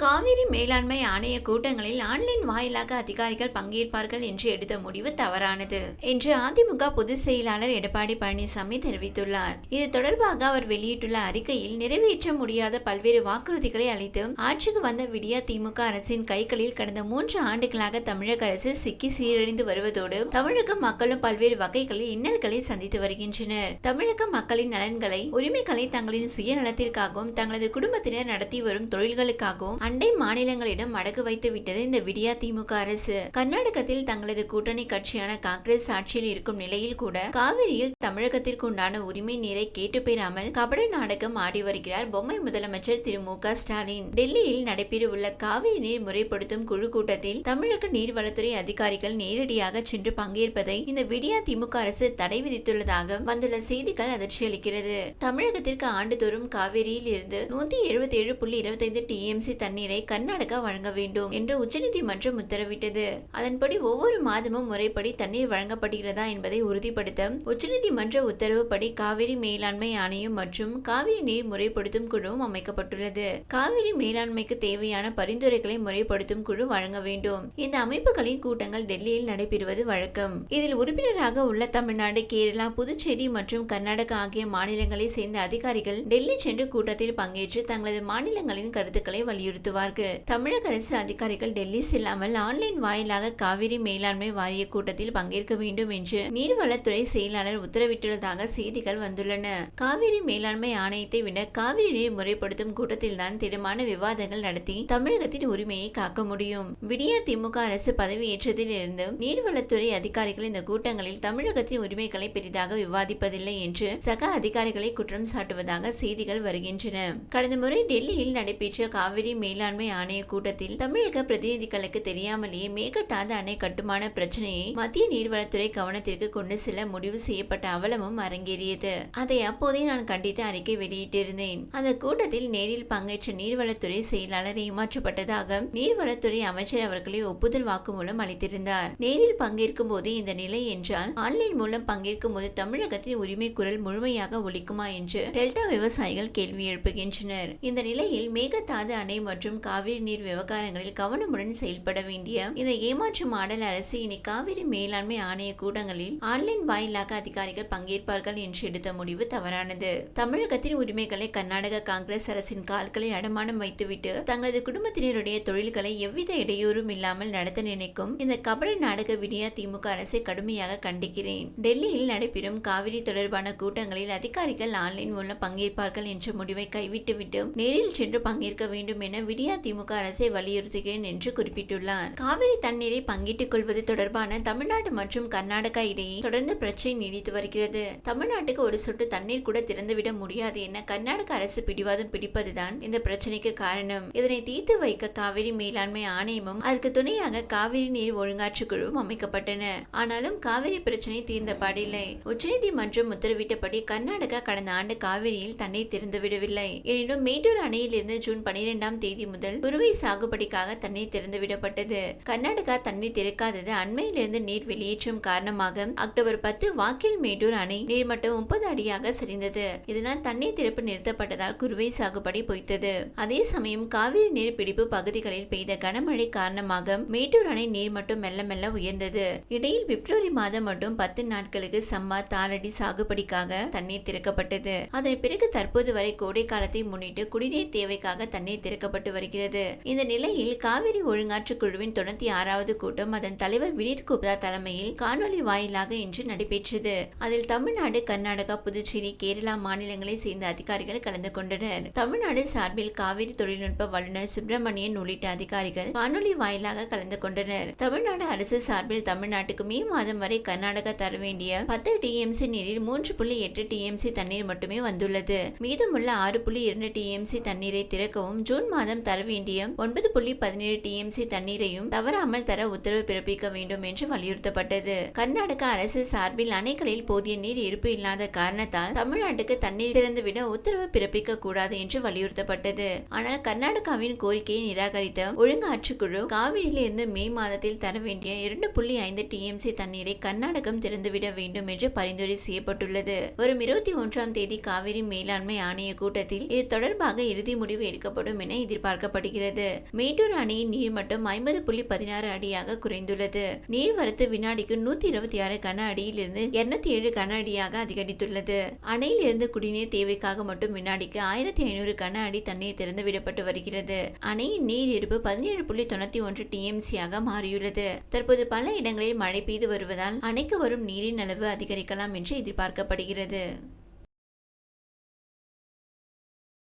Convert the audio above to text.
காவிரி மேலாண்மை ஆணைய கூட்டங்களில் ஆன்லைன் வாயிலாக அதிகாரிகள் பங்கேற்பார்கள் என்று எடுத்த முடிவு தவறானது என்று அதிமுக பொதுச் செயலாளர் எடப்பாடி பழனிசாமி தெரிவித்துள்ளார். இது தொடர்பாக அவர் வெளியிட்டுள்ள அறிக்கையில், நிறைவேற்ற முடியாத பல்வேறு வாக்குறுதிகளை அளித்து ஆட்சிக்கு வந்த விடியா திமுக அரசின் கைகளில் கடந்த 3 ஆண்டுகளாக தமிழக அரசு சிக்கி சீரழிந்து வருவதோடு தமிழக மக்களும் பல்வேறு வகைகளில் இன்னல்களை சந்தித்து வருகின்றனர். தமிழக மக்களின் நலன்களை, உரிமைகளை தங்களின் சுயநலத்திற்காகவும் தங்களது குடும்பத்தினர் நடத்தி வரும் தொழில்களுக்காகவும் அண்டை மாநிலங்களிடம் அடகு வைத்து விட்டது இந்த விடியா திமுக அரசு. கர்நாடகத்தில் தங்களது கூட்டணி கட்சியான காங்கிரஸ் ஆட்சியில் இருக்கும் நிலையில் கூட காவிரியில் தமிழகத்திற்கு உண்டான உரிமை நீரை கேட்டு பெறாமல் கபட நாடகம் ஆடி வருகிறார் பொம்மை முதலமைச்சர் திரு மு.க. ஸ்டாலின். டெல்லியில் நடைபெறவுள்ள காவிரி நீர் முறைப்படுத்தும் குழு கூட்டத்தில் தமிழக நீர்வளத்துறை அதிகாரிகள் நேரடியாக சென்று பங்கேற்பதை இந்த விடியா திமுக அரசு தடை விதித்துள்ளதாக வந்துள்ள செய்திகள் அதிர்ச்சியளிக்கிறது. தமிழகத்திற்கு ஆண்டுதோறும் காவிரியில் இருந்து 177.25 டிஎம்சி தண்ணீரை கர்நாடகா வழங்க வேண்டும் என்று உச்சநீதிமன்றம் உத்தரவிட்டது. அதன்படி ஒவ்வொரு மாதமும் முறைப்படி தண்ணீர் வழங்கப்படுகிறதா என்பதை உறுதிப்படுத்த உச்சநீதிமன்ற உத்தரவுப்படி காவிரி மேலாண்மை ஆணையம் மற்றும் காவிரி நீர் முறைப்படுத்தும் குழுவும் அமைக்கப்பட்டுள்ளது. காவிரி மேலாண்மைக்கு தேவையான பரிந்துரைகளை முறைப்படுத்தும் குழு வழங்க வேண்டும். இந்த அமைப்புகளின் கூட்டங்கள் டெல்லியில் நடைபெறுவது வழக்கம். இதில் உறுப்பினராக உள்ள தமிழ்நாடு, கேரளா, புதுச்சேரி மற்றும் கர்நாடகா ஆகிய மாநிலங்களை சேர்ந்த அதிகாரிகள் டெல்லி சென்று கூட்டத்தில் பங்கேற்று தங்களது மாநிலங்களின் கருத்துக்களை வலியுறுத்துவார்கள். தமிழக அரசு அதிகாரிகள் டெல்லி செல்லாமல் ஆன்லைன் வாயிலாக காவிரி மேலாண்மை வாரிய கூட்டத்தில் பங்கேற்க வேண்டும் என்று நீர்வளத்துறை செயலாளர் உத்தரவிட்டுள்ளதாக செய்திகள் வந்துள்ளன. காவிரி மேலாண்மை ஆணையத்தை விட காவிரி நீர் முறைப்படுத்தும் கூட்டத்தில் தான் திடமான விவாதங்கள் நடத்தி தமிழகத்தின் உரிமையை காக்க முடியும். விடியா திமுக அரசு பதவியேற்றதில் இருந்து நீர்வளத்துறை அதிகாரிகள் இந்த கூட்டங்களில் தமிழகத்தின் உரிமைகளை பெரிதாக விவாதிப்பதில்லை என்று சக அதிகாரிகளை குற்றம் சாட்டுவதாக செய்திகள் வருகின்றன. கடந்த முறை டெல்லியில் நடைபெற்ற காவிரி மேலாண்மை ஆணைய கூட்டத்தில் தமிழக பிரதிநிதிகளுக்கு தெரியாமலேயே மேகதாது அணை கட்டுமான பிரச்சனையை மத்திய நீர்வளத்துறை கவனத்திற்கு கொண்டு செல்ல முடிவு செய்யப்பட்ட அவலமும் அரங்கேறியது. அதை அப்போதே நான் கண்டித்து அறிக்கை வெளியிட்டிருந்தேன். அந்த கூட்டத்தில் நேரில் பங்கேற்ற நீர்வளத்துறை செயலாளர் ஏமாற்றப்பட்டதாக நீர்வளத்துறை அமைச்சர் அவர்களை ஒப்புதல் வாக்குமூலம் அளித்திருந்தார். நேரில் பங்கேற்கும் போது இந்த நிலை என்றால் ஆன்லைன் மூலம் பங்கேற்கும் போது தமிழகத்தின் உரிமை குரல் முழுமையாக ஒலிக்குமா என்று டெல்டா விவசாயிகள் கேள்வி எழுப்புகின்றனர். இந்த நிலையில் மேகதாது அணை மற்றும் காவிரி நீர் விவகாரங்களில் கவனமுடன் செயல்பட வேண்டிய இந்த ஏமாற்று மாடல் அரசு இனி காவிரி மேலாண்மை ஆணைய கூட்டங்களில் ஆன்லைன் வாயிலாக அதிகாரிகள் பங்கேற்பார்கள் என்று எடுத்த முடிவு தவறானது. தமிழகத்தின் உரிமைகளை கர்நாடக காங்கிரஸ் அரசின் கால்களில் அடமானம் வைத்துவிட்டு தங்களது குடும்பத்தினருடைய தொழில்களை எவ்வித இடையூறும் இல்லாமல் நடத்த நினைக்கும் இந்த கபட நாடக விடியா திமுக அரசை கடுமையாக கண்டிக்கிறேன். டெல்லியில் நடைபெறும் காவிரி தொடர்பான கூட்டங்களில் அதிகாரிகள் ஆன்லைன் மூலம் பங்கேற்பார்கள் என்ற முடிவை கைவிட்டுவிட்டு நேரில் சென்று பங்கேற்க வேண்டும் என விடியா திமுக அரசை வலியுறுத்துகிறேன் என்று குறிப்பிட்டுள்ளார். காவிரி தண்ணீரை பங்கிட்டுக் கொள்வது தொடர்பான தமிழ்நாடு மற்றும் கர்நாடகா இடையே தொடர்ந்து பிரச்சனை நீடித்து வருகிறது. தமிழ்நாட்டுக்கு ஒரு சொட்டு தண்ணீர் கூட திறந்துவிட முடியாது என கர்நாடக அரசு பிடிவாதம் பிடிப்பதுதான் இந்த பிரச்சனைக்கு காரணம். இதனை தீர்த்து வைக்க காவிரி மேலாண்மை ஆணையமும் அதற்கு துணையாக காவிரி நீர் ஒழுங்காற்று குழுவும் அமைக்கப்பட்டன. ஆனாலும் காவிரி பிரச்சனை தீர்ந்த பாடில்லை. உச்சநீதிமன்றம் உத்தரவிட்டபடி கர்நாடகா கடந்த ஆண்டு காவிரியில் தண்ணீர் திறந்துவிடவில்லை. எனினும் மேட்டூர் அணையில் இருந்து ஜூன் 12ஆம் தேதி முதல் குறுவை சாகுபடிக்காக தண்ணீர் திறந்துவிடப்பட்டது. கர்நாடகா தண்ணீர் திறக்காதது அண்மையிலிருந்து நீர் வெளியேற்றம் காரணமாக அக்டோபர் 10 வாக்கில் மேட்டூர் அணை நீர்மட்டம் 30 அடியாக சரிந்தது. இதனால் தண்ணீர் திறப்பு நிறுத்தப்பட்டதால் குறுவை சாகுபடி பொய்த்தது. அதே சமயம் காவிரி நீர் பிடிப்பு பகுதிகளில் பெய்த கனமழை காரணமாக மேட்டூர் அணை நீர்மட்டம் மெல்ல மெல்ல உயர்ந்தது. இடையில் பிப்ரவரி மாதம் மட்டும் 10 நாட்களுக்கு சம்பா, தாளடி சாகுபடிக்காக தண்ணீர் திறக்கப்பட்டது. அதன் பிறகு தற்போது வரை கோடை காலத்தை முன்னிட்டு குடிநீர் தேவைக்காக தண்ணீர் திறக்கப்பட்டு வருகிறது. இந்த நிலையில் காவிரி ஒழுங்காற்று குழுவின் 96வது கூட்டம் அதன் தலைவர் வினீத் குப்தா தலைமையில் காணொலி வாயிலாக இன்று நடைபெற்றது. அதில் தமிழ்நாடு, கர்நாடகா, புதுச்சேரி, கேரளா மாநிலங்களை சேர்ந்த அதிகாரிகள் கலந்து கொண்டனர். தமிழ்நாடு சார்பில் காவிரி தொழில்நுட்ப வல்லுநர் சுப்பிரமணியன் உள்ளிட்ட அதிகாரிகள் காணொலி வாயிலாக கலந்து கொண்டனர். தமிழ்நாடு அரசு சார்பில் தமிழ்நாட்டுக்கு மே மாதம் வரை கர்நாடகா தர வேண்டிய 10 டிஎம்சி நீரில் 3.8 டிஎம்சி தண்ணீர் மட்டுமே வந்துள்ளது. மீதமுள்ள 6.2 டிஎம்சி தண்ணீரை திறக்கவும் ஜூன் மாதம் தர வேண்டிய 9.17 டிஎம்சி தண்ணீரையும் தவறாமல் தர உத்தரவு பிறப்பிக்க வேண்டும் என்று வலியுறுத்தப்பட்டது. கர்நாடக அரசு சார்பில் அணைகளில் போதிய நீர் இருப்பு இல்லாத காரணத்தால் தமிழ்நாட்டுக்கு தண்ணீர் திறந்துவிட உத்தரவு பிறப்பிக்க கூடாது என்று வலியுறுத்தப்பட்டது. ஆனால் கர்நாடகாவின் கோரிக்கையை நிராகரித்த ஒழுங்காற்றுக்குழு காவிரியில் இருந்து மே மாதத்தில் தர வேண்டிய 2.5 டிஎம்சி தண்ணீரை கர்நாடகம் திறந்துவிட வேண்டும் என்று பரிந்துரை செய்யப்பட்டுள்ளது. வரும் 21ஆம் தேதி காவிரி மேலாண்மை ஆணைய கூட்டத்தில் இது தொடர்பாக இறுதி முடிவு எடுக்கப்படும் என எதிர்பார்க்கப்படுகிறது. எதிர்பார்க்கப்படுகிறது. மேட்டூர் அணையின் நீர்மட்டம் 50.16 அடியாக குறைந்துள்ளது. நீர்வரத்து வினாடிக்கு 126 கன அடியிலிருந்து 207 கன அடியாக அதிகரித்துள்ளது. அணையிலிருந்து குடிநீர் தேவைக்காக மட்டும் வினாடிக்கு 1500 கன அடி தண்ணீர் திறந்து விடப்பட்டு வருகிறது. அணையின் நீர் இருப்பு 17.91 TMC-ஆக மாறியுள்ளது. தற்போது பல இடங்களில் மழை பெய்து வருவதால் அணைக்கு வரும் நீரின் அளவு அதிகரிக்கலாம் என்று எதிர்பார்க்கப்படுகிறது.